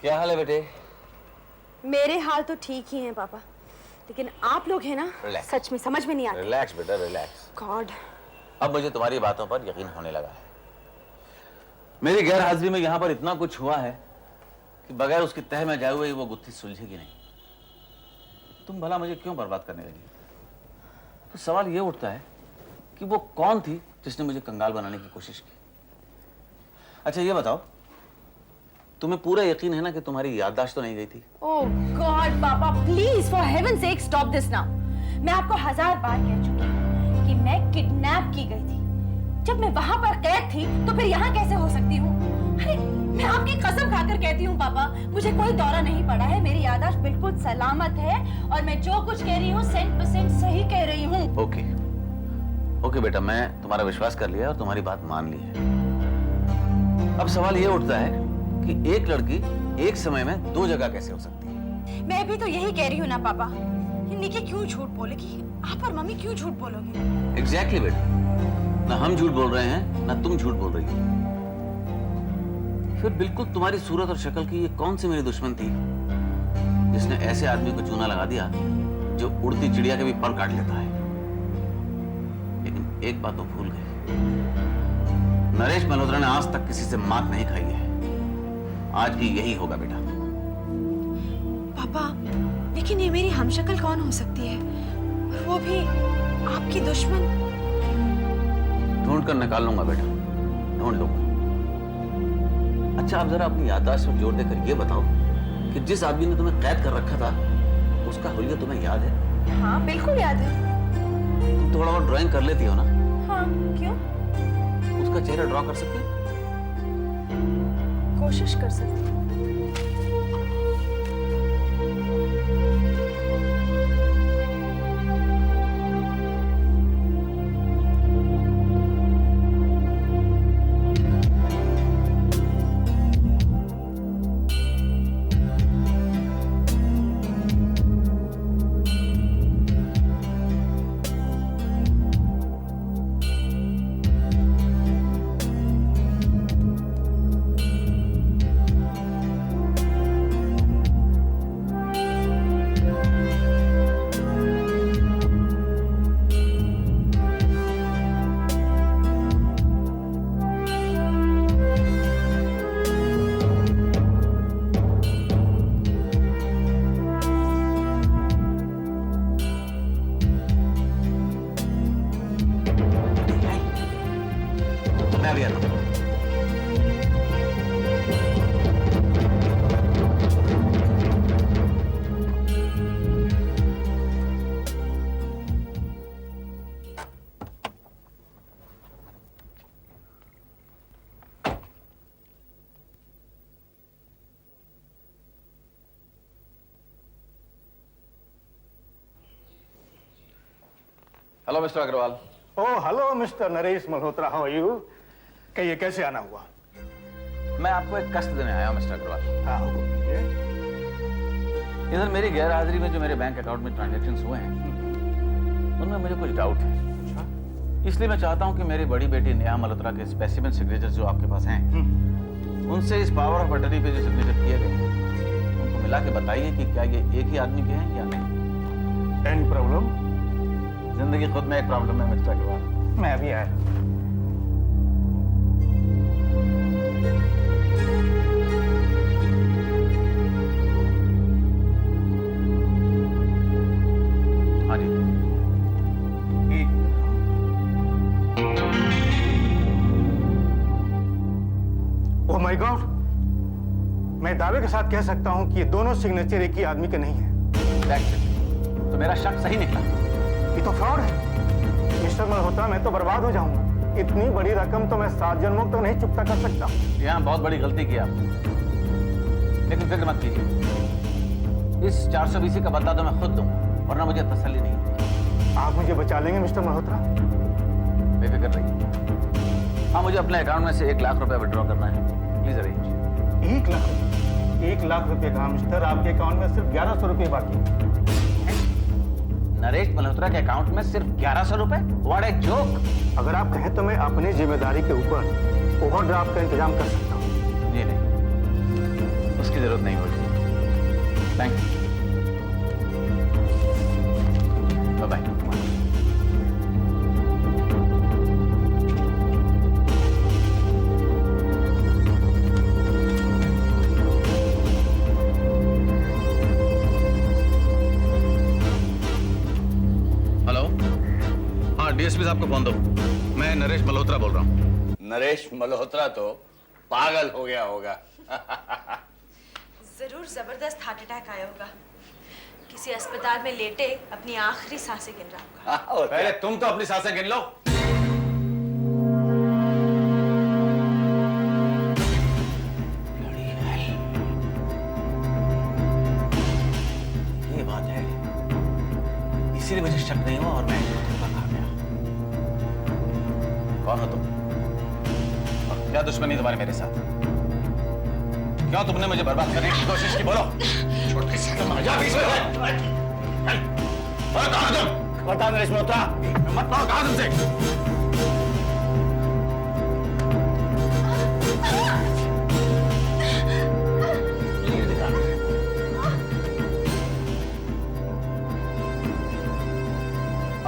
क्या हाल है बेटे? मेरे हाल तो ठीक ही हैं पापा, लेकिन आप लोग हैं ना, सच में समझ में नहीं आते। रिलैक्स बेटा, रिलैक्स। गॉड, अब मुझे तुम्हारी बातों पर यकीन होने लगा है। मेरी गैर हाजिरी में यहाँ पर इतना कुछ हुआ है कि बगैर उसकी तह में जाए हुए वो गुत्थी सुलझेगी नहीं। तुम भला मुझे क्यों बर्बाद करने लगी? तो सवाल ये उठता है कि वो कौन थी जिसने मुझे कंगाल बनाने की कोशिश की? अच्छा ये बताओ, तुम्हें पूरा यकीन है ना कि तुम्हारी याददाश्त तो नहीं गई थी? ओह गॉड पापा, please for heaven sec stop this now. मैं आपको 1000 बार कह चुकी हूँ कि मैं किडनैप की गई थी। जब मैं वहां पर कैद थी तो फिर यहाँ कैसे हो सकती हूँ? अरे मैं आपकी कसम खाकर कहती हूँ पापा, मुझे कोई दौरा नहीं पड़ा है। मेरी याददाश्त बिल्कुल सलामत है और मैं जो कुछ कह रही हूँ 100% सही कह रही हूँ। ओके बेटा, मैं तुम्हारा विश्वास कर लिया और तुम्हारी बात मान ली है। अब सवाल ये उठता है कि एक लड़की एक समय में 2 जगह कैसे हो सकती है? मैं भी तो यही कह रही हूँ ना पापा, निकी क्यों झूठ बोलेगी? आप और मम्मी क्यों झूठ बोलोगे? एग्जैक्टली बेटा, ना हम झूठ बोल रहे हैं ना तुम झूठ बोल रही हो। फिर बिल्कुल तुम्हारी सूरत और शक्ल की ये कौन सी मेरी दुश्मन थी जिसने ऐसे आदमी को चूना लगा दिया जो उड़ती चिड़िया के भी पर काट लेता है? लेकिन एक बात तो भूल गए, नरेश मल्होत्रा ने आज तक किसी से मात नहीं खाई है। आज भी यही होगा बेटा। पापा, लेकिन ये मेरी हमशक्ल कौन हो सकती है, और वो भी आपकी दुश्मन? ढूंढ कर निकाल लूंगा बेटा, ढूंढ लूंगा। अच्छा आप जरा अपनी याददाश्त पर जोर देकर ये बताओ कि जिस आदमी ने तुम्हें कैद कर रखा था उसका हुलिया तुम्हें याद है? हाँ बिल्कुल याद है। तुम थोड़ा बहुत ड्राइंग कर लेती हो ना? हाँ, क्यों? उसका चेहरा ड्रॉ कर सकती हो? कोशिश कर सकती हूँ। मैं भी आता हूँ। Hello mister Agarwal. Oh hello mister Naresh Malhotra, how are you? कहिए कैसे आना हुआ? मैं आपको एक कष्ट देने आया हूं मिस्टर अग्रवाल। हाँ हुक्म कीजिए। इधर मेरी गैर हाजिरी में जो मेरे बैंक अकाउंट में ट्रांजैक्शंस हुए हैं उनमें मुझे कुछ डाउट है। इसलिए मैं चाहता हूं कि मेरी बड़ी बेटी नेहा मल्होत्रा के स्पेसिमेन सिग्नेचर्स जो आपके पास हैं उनसे इस पावर ऑफ अटर्नी पे जो सिग्नेचर किए गए हैं उनको मिला के बताइए कि क्या ये एक ही आदमी के हैं या नहीं। Any problem? जिंदगी खुद में एक प्रॉब्लम है मिस्टर अग्रवाल। मैं अभी आया। हाँ जी। ओह माय गॉड, मैं दावे के साथ कह सकता हूं कि ये दोनों सिग्नेचर एक ही आदमी के नहीं है। That's it। तो मेरा शक सही निकला। ये तो फ्रॉड है मिस्टर मल्होत्रा, मैं तो बर्बाद हो जाऊंगा। इतनी बड़ी रकम तो मैं 7 जन्मों तक नहीं चुकता कर सकता। यहाँ बहुत बड़ी गलती की आपने, लेकिन फिक्र मत कीजिए, इस 420 का बदला तो मैं खुद दूंगा, वरना मुझे तसल्ली नहीं होती। आप मुझे बचा लेंगे मिस्टर मल्होत्रा? बेफिक्र रहिए। हाँ, मुझे अपने अकाउंट में से 1 लाख रुपए विड्रॉ करना है, प्लीज अरेंज। 1 लाख? 1 लाख रुपए का मिस्टर, आपके अकाउंट में सिर्फ 1100 रुपए बाकी है। नरेश मल्होत्रा के अकाउंट में सिर्फ 1100 रुपए? What a joke. अगर आप कहें तो मैं अपनी जिम्मेदारी के ऊपर ओवरड्राफ्ट का इंतजाम कर सकता हूँ। नहीं, उसकी जरूरत नहीं होगी। Thank you. Bye bye. Hello, हाँ डीएसपी साहब को फोन दो। मैं नरेश मल्होत्रा बोल रहा हूँ। नरेश मल्होत्रा तो पागल हो गया होगा। जरूर जबरदस्त हार्ट अटैक आया होगा। किसी अस्पताल में लेटे अपनी आखिरी सांसें गिन रहा होगा। पहले तुम तो अपनी सांसें गिन लो। ये बात है, इसीलिए मुझे शक नहीं हुआ और मैं धोखा खा गया। कौन हो तुम? और क्या दुश्मनी तुम्हारी मेरे साथ? क्यों तुमने मुझे बर्बाद करने की कोशिश की? बोलो। छोटे से जा बीच में। कहाँ तुम? बता नरेश मल्होत्रा। मत पाओ, कहाँ तुमसे? ये दिखा।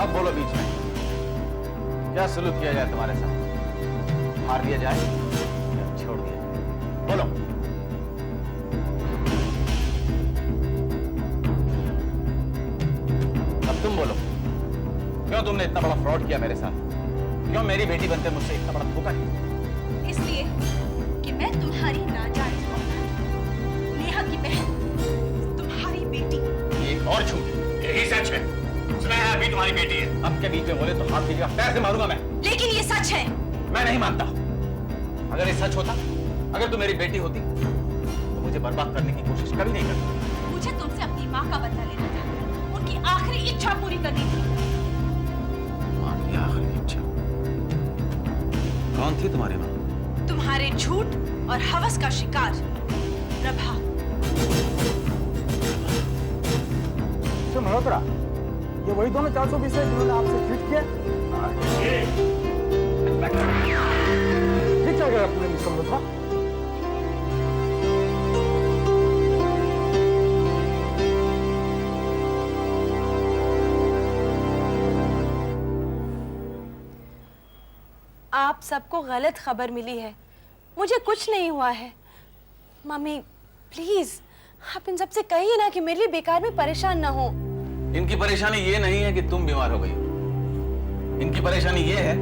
अब बोलो बीच में क्या सलूक किया जाए तुम्हारे साथ? मार दिया जाए या छोड़ दिया जाए? बोलो। अब तुम बोलो, क्यों तुमने इतना बड़ा फ्रॉड किया मेरे साथ? क्यों मेरी बेटी बनकर मुझसे इतना बड़ा धोखा किया? इसलिए कि मैं तुम्हारी नाजायज औलाद, नेहा की बहन, तुम्हारी बेटी। एक और झूठ। यही सच है। स्नेहा अभी तुम्हारी बेटी है। अब के बीच में बोले तो हाथ कीजिएगा, पैर से मारूंगा मैं। लेकिन ये सच है। मैं नहीं मानता। अगर ये सच होता, अगर तुम मेरी बेटी होती तो मुझे बर्बाद करने की कोशिश कभी नहीं करती। मुझे तुमसे अपनी माँ का बदला लेना था, उनकी आखिरी इच्छा पूरी करनी थी। माँ की आखिरी इच्छा कौन थी तुम्हारी माँ? तुम्हारे झूठ और हवस का शिकार प्रभा। तो मल्होत्रा, ये वही दोनों 420 है जिन्होंने आपसे ट्वीट किया? ठीक चल गया अपने मिस्टर मल्होत्रा। आप सबको गलत खबर मिली है, मुझे कुछ नहीं हुआ है। मम्मी प्लीज आप इन सबसे कहिए ना कि मेरे लिए बेकार में परेशान ना हो। इनकी परेशानी ये नहीं है कि तुम बीमार हो गई हो। इनकी परेशानी ये है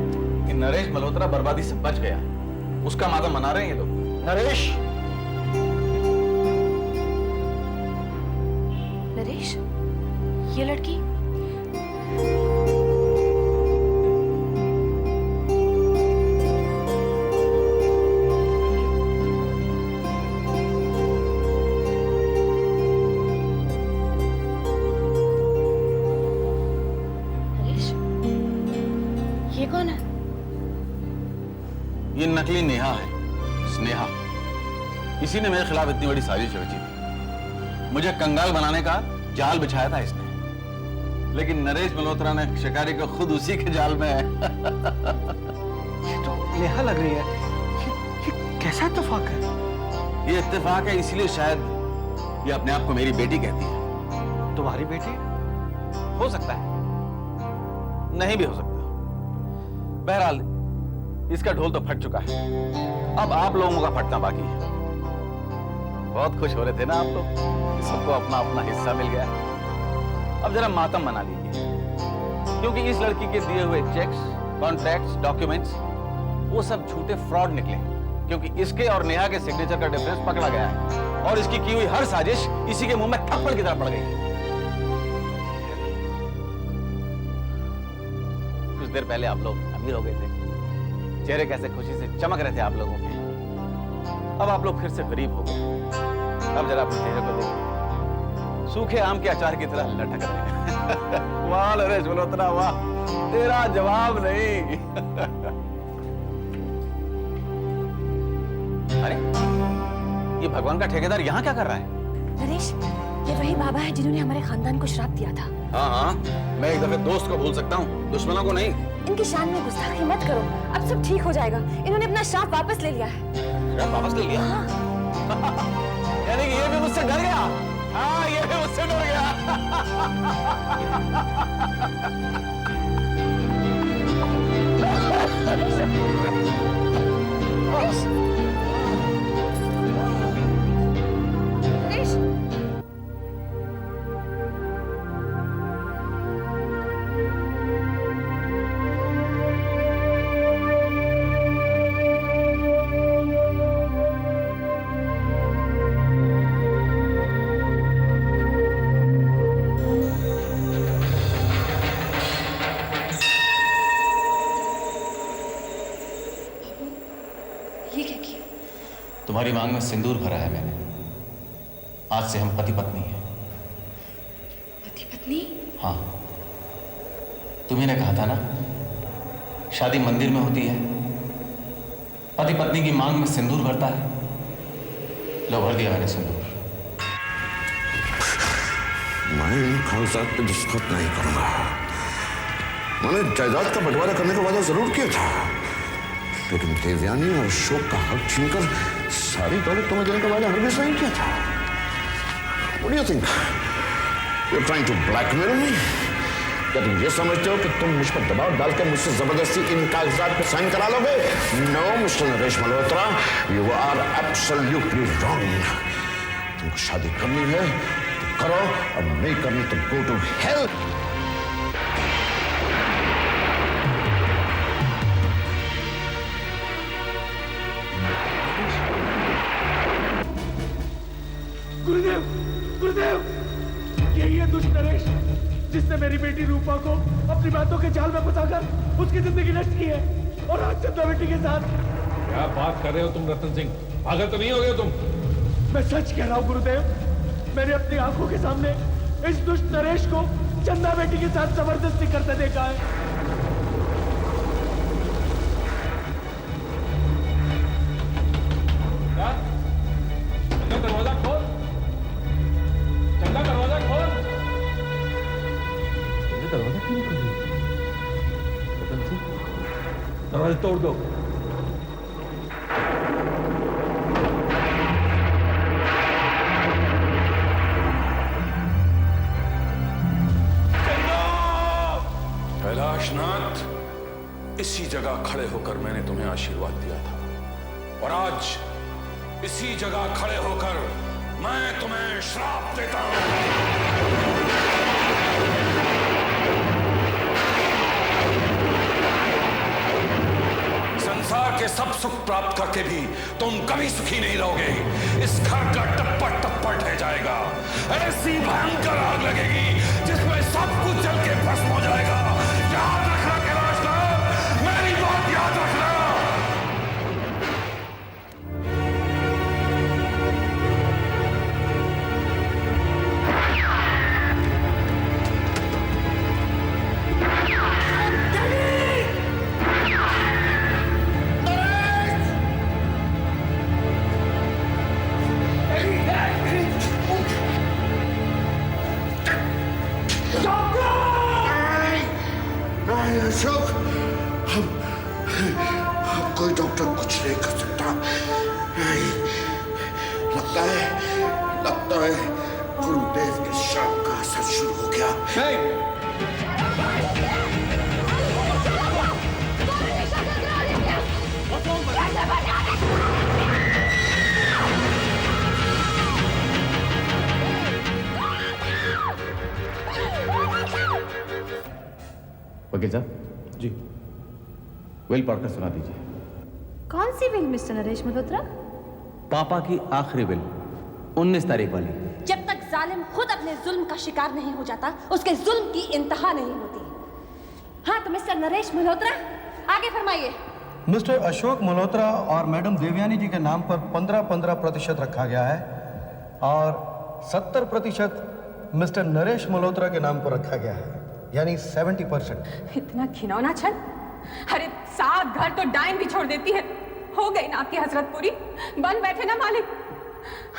कि नरेश मल्होत्रा बर्बादी से बच गया। उसका मातम मना रहे हैं ये लोग। नरेश, नरेश, ये लड़की कौन है? ये नकली नेहा है, स्नेहा। इसी ने मेरे खिलाफ इतनी बड़ी साजिश रची थी। मुझे कंगाल बनाने का जाल बिछाया था इसने। लेकिन नरेश मल्होत्रा ने शिकारी को खुद उसी के जाल में है। ये तो नेहा लग रही है। ये कैसा इत्तेफाक है? ये इत्तेफाक है इसलिए शायद ये अपने आप को मेरी बेटी कहती है। तुम्हारी बेटी? हो सकता है, नहीं भी हो सकता। बहरहाल इसका ढोल तो फट चुका है, अब आप लोगों का फटना बाकी है। बहुत खुश हो रहे थे ना आप लोग, सबको अपना अपना हिस्सा मिल गया। अब जरा मातम मना लीजिए, क्योंकि इस लड़की के दिए हुए चेक्स, कॉन्ट्रैक्ट्स, डॉक्यूमेंट्स वो सब झूठे फ्रॉड निकले, क्योंकि इसके और नेहा के सिग्नेचर का डिफरेंस पकड़ा गया है और इसकी की हुई हर साजिश इसी के मुंह में थप्पड़ की तरह पड़ गई है। कुछ देर पहले आप लोग अमीर हो गए थे, चेहरे कैसे खुशी से चमक रहे थे आप लोगों के। अब आप लोग फिर से गरीब हो गए। अब जरा अपने चेहरे को देखो, सूखे आम के अचार की तरह लटक रहे हैं। वाह नरेश मल्होत्रा वाह, तेरा जवाब नहीं। अरे ये भगवान का ठेकेदार यहाँ क्या कर रहा है? नरेश, ये वही बाबा है जिन्होंने हमारे खानदान को श्राप दिया था। हाँ हाँ, मैं एक दफे दोस्त को भूल सकता हूँ, दुश्मनों को नहीं। इनकी शान में गुस्ताखी मत करो, अब सब ठीक हो जाएगा। इन्होंने अपना श्राप वापस ले लिया है। श्राप वापस ले लिया? हाँ। यानी कि ये भी मुझसे डर गया। हाँ, ये भी मुझसे डर गया। नरेश, ये क्या किया? तुम्हारी मांग में सिंदूर भरा है मैंने। आज से हम पति पत्नी हैं। पति पत्नी? हाँ, तुम्ही ने कहा था ना, शादी मंदिर में होती है, पति पत्नी की मांग में सिंदूर भरता है। लो, भर दिया मैंने सिंदूर। मैं इन कागजात पे दस्तखत नहीं करूंगा। मैंने जायदाद का बंटवारा करने का वादा जरूर किया था, लेकिन देवयानी और अशोक का हक छीनकर सारी दौलत तुम्हें देने का वादा हरगिज नहीं किया था। What do you think? You're trying to blackmail me? क्या तुम ये समझते हो कि तुम मुझ पर दबाव डालकर मुझसे जबरदस्ती इन कागजात पे साइन करा लोगे? No, mister Naresh Malhotra, you are absolutely wrong. तुमको शादी करनी है तो करो, और नहीं करनी तो go to hell. गुरुदेव, गुरुदेव, यही है दुष्ट नरेश जिसने मेरी बेटी रूपा को अपनी बातों के जाल में फंसाकर उसकी जिंदगी नष्ट की है, और आज चंदा बेटी के साथ। क्या बात कर रहे हो तुम रतन सिंह? पागल तो नहीं हो गए तुम? मैं सच कह रहा हूँ गुरुदेव, मैंने अपनी आंखों के सामने इस दुष्ट नरेश को चंदा बेटी के साथ जबरदस्ती करते देखा है। दरवाजा खोल, चंदा दरवाजा खोल। दरवाजा क्यों नहीं खोल रही? रतन सिंह, दरवाजा तोड़ दो। कैलाशनाथ, इसी जगह खड़े होकर मैंने तुम्हें आशीर्वाद दिया था, और आज इसी जगह खड़े होकर मैं तुम्हें श्राप देता हूं। संसार के सब सुख प्राप्त करके भी तुम कभी सुखी नहीं रहोगे। इस घर का टप्पा टप्पा ढह जाएगा, ऐसी भयंकर आग लगेगी जिसमें सब कुछ जल के भस्म हो जाएगा। याद रखना कैलाशनाथ, मेरी बात याद रखना। अशोक, अब कोई डॉक्टर कुछ नहीं कर सकता। लगता है गुरुदेव के शाप का असर शुरू हो गया। वकील साहब जी, विल पढ़कर सुना दीजिए। कौन सी विल मिस्टर नरेश मल्होत्रा? पापा की आखिरी विल, 19 तारीख वाली। जब तक जालिम खुद अपने जुल्म का शिकार नहीं हो जाता, उसके जुल्म की इंतहा नहीं होती। हाँ तो मिस्टर नरेश मल्होत्रा, आगे फरमाइए। मिस्टर अशोक मल्होत्रा और मैडम देवयानी जी के नाम पर 15-15% रखा गया है, और 70% मिस्टर नरेश मल्होत्रा के नाम पर रखा गया है, यानी 70%। इतना घिनौना छल! अरे सात घर तो डाइन भी छोड़ देती है। हो गई ना आपकी हसरत पूरी, बन बैठे ना मालिक।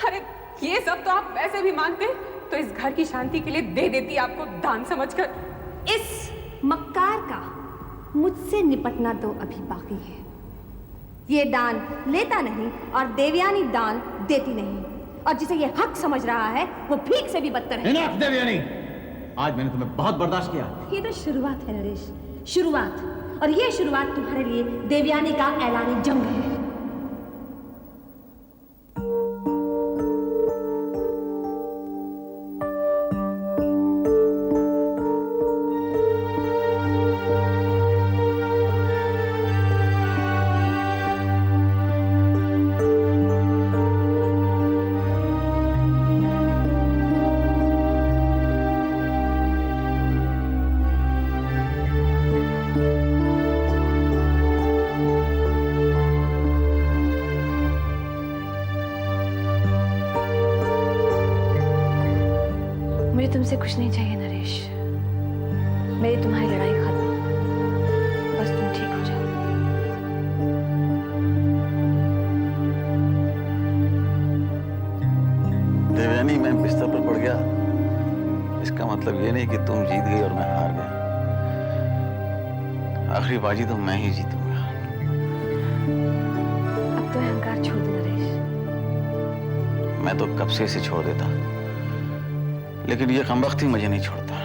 अरे ये सब तो आप वैसे भी मांगते तो इस घर की शांति के लिए दे देती आपको दान समझकर। इस मक्कार का मुझसे निपटना तो अभी बाकी है। ये दान लेता नहीं और देवयानी दान देती नहीं, और जिसे ये हक समझ रहा है वो भीख से भी बदतर है। Enough, देवयानी, आज मैंने तुम्हें बहुत बर्दाश्त किया। ये तो शुरुआत है नरेश, शुरुआत, और ये शुरुआत तुम्हारे लिए देवयानी का ऐलानी जंग है। मुझे तुमसे कुछ नहीं चाहिए नरेश, मेरी तुम्हारी लड़ाई खत्म, बस तुम ठीक हो जाओ। देवयानी, मैं बिस्तर पर पड़ गया, इसका मतलब ये नहीं कि तुम जीत गई और मैं हार गया। आखिरी बाजी तो मैं ही जीतूंगा। अब तो अहंकार छोड़ दो नरेश। मैं तो कब से इसे छोड़ देता, लेकिन ये कमबख्ती मुझे नहीं छोड़ता।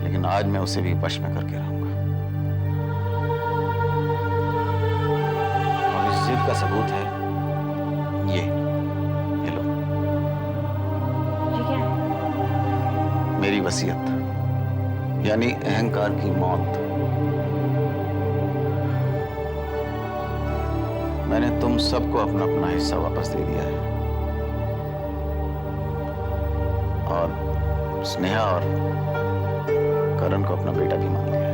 लेकिन आज मैं उसे भी वश में करके रहूंगा। और इस जिद का सबूत है ये लो, ये क्या है? मेरी वसीयत, यानी अहंकार की मौत। मैंने तुम सबको अपना अपना हिस्सा वापस दे दिया है, और स्नेहा और करण को अपना बेटा भी मान लिया है।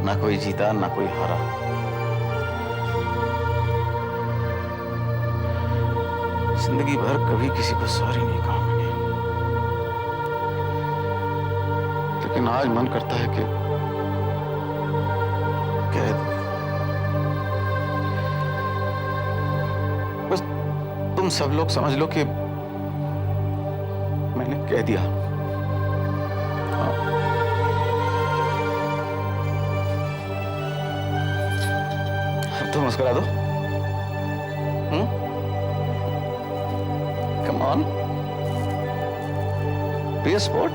ना कोई जीता ना कोई हारा। जिंदगी भर कभी किसी को सॉरी नहीं कहा मैंने, लेकिन आज मन करता है कि कह दूं। बस तुम सब लोग समझ लो कि मैंने कह दिया। हाँ। अब तो मुस्कुरा दो। Come on, be a sport.